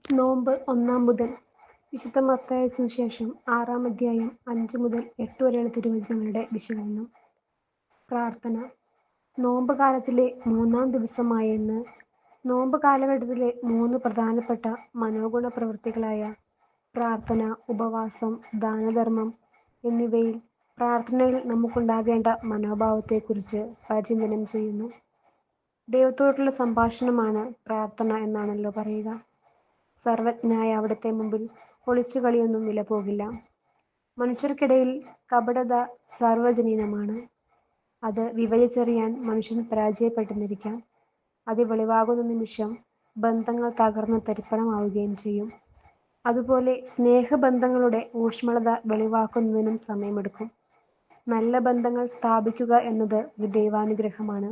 നോമ്പ് 1 മുതൽ. വിശുദ്ധ മത്തായി സുവിശേഷം 6 അധ്യായം 5 മുതൽ 8 വരെയുള്ള തിരുവചനങ്ങളുടെ വിശകലനം. പ്രാർത്ഥന. നോമ്പ് കാലത്തിലെ 3-ാം ദിവസമായ ഇന്ന് നോമ്പ് കാലഘട്ടത്തിലെ 3 പ്രധാനപ്പെട്ട മനോഗുണ പ്രവൃത്തികളായ പ്രാർത്ഥന, ഉപവാസം, ദാനധർമ്മം എന്നിവയിൽ പ്രാർത്ഥനയിൽ നമുക്കുണ്ടാകേണ്ട മനോഭാവത്തെക്കുറിച്ച് പരിചിന്തനം ചെയ്യുന്നു. ദൈവത്തോടുള്ള സംഭാഷണമാണ് പ്രാർത്ഥന എന്നാണല്ലോ പറയുക. സർവജ്ഞനായ അവിടുത്തെ മുമ്പിൽ ഒളിച്ചുകളിയൊന്നും വില പോകില്ല. മനുഷ്യർക്കിടയിൽ കപടത സാർവജനീനമാണ്. അത് വിവേചിച്ചറിയാൻ മനുഷ്യൻ പരാജയപ്പെട്ടെന്നിരിക്കാം. അത് വെളിവാകുന്ന നിമിഷം ബന്ധങ്ങൾ തകർന്ന് തരിപ്പണമാവുകയും ചെയ്യും. അതുപോലെ സ്നേഹബന്ധങ്ങളുടെ ഊഷ്മളത വെളിവാക്കുന്നതിനും സമയമെടുക്കും. നല്ല ബന്ധങ്ങൾ സ്ഥാപിക്കുക എന്നത് ഒരു ദൈവാനുഗ്രഹമാണ്.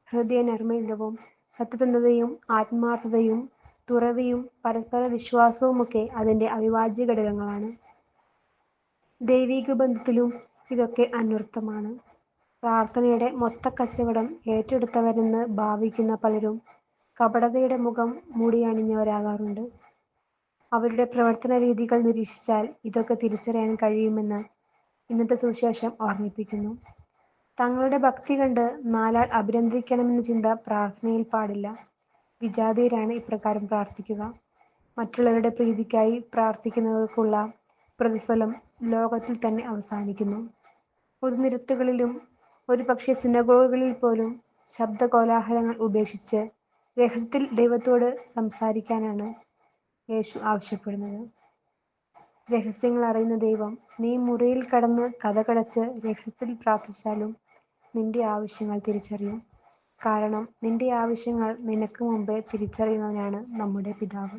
ഹൃദയനൈർമല്യവും സത്യസന്ധതയും ആത്മാർത്ഥതയും തുറവിയും പരസ്പര വിശ്വാസവുമൊക്കെ അതിൻ്റെ അവിഭാജ്യ ഘടകങ്ങളാണ്. ദൈവിക ബന്ധത്തിലും ഇതൊക്കെ അന്വർത്ഥമാണ്. പ്രാർത്ഥനയുടെ മൊത്തക്കച്ചവടം ഏറ്റെടുത്തവരെന്ന് ഭാവിക്കുന്ന പലരും കപടതയുടെ മുഖം മൂടിയണിഞ്ഞവരാകാറുണ്ട്. അവരുടെ പ്രവർത്തന രീതികൾ നിരീക്ഷിച്ചാൽ ഇതൊക്കെ തിരിച്ചറിയാൻ കഴിയുമെന്ന് ഇന്നത്തെ സുവിശേഷം ഓർമ്മിപ്പിക്കുന്നു. തങ്ങളുടെ ഭക്തി കണ്ട് 4 ആൾ അഭിനന്ദിക്കണമെന്ന ചിന്ത പ്രാർത്ഥനയിൽ പാടില്ല. വിജാതീയരാണ് ഇപ്രകാരം പ്രാർത്ഥിക്കുക. മറ്റുള്ളവരുടെ പ്രീതിക്കായി പ്രാർത്ഥിക്കുന്നവർക്കുള്ള പ്രതിഫലം ലോകത്തിൽ തന്നെ അവസാനിക്കുന്നു. പൊതുനിരത്തുകളിലും ഒരുപക്ഷേ സിനഗോഗുകളിൽ പോലും ശബ്ദകോലാഹലങ്ങൾ ഉപേക്ഷിച്ച് രഹസ്യത്തിൽ ദൈവത്തോട് സംസാരിക്കാനാണ് യേശു ആവശ്യപ്പെടുന്നത്. രഹസ്യങ്ങൾ അറിയുന്ന ദൈവം നീ മുറിയിൽ കടന്ന് കതകടച്ച് രഹസ്യത്തിൽ പ്രാർത്ഥിച്ചാലും നിന്റെ ആവശ്യങ്ങൾ തിരിച്ചറിയും. കാരണം നിന്റെ ആവശ്യങ്ങൾ നിനക്ക് മുമ്പേ തിരിച്ചറിയുന്നവനാണ് നമ്മുടെ പിതാവ്.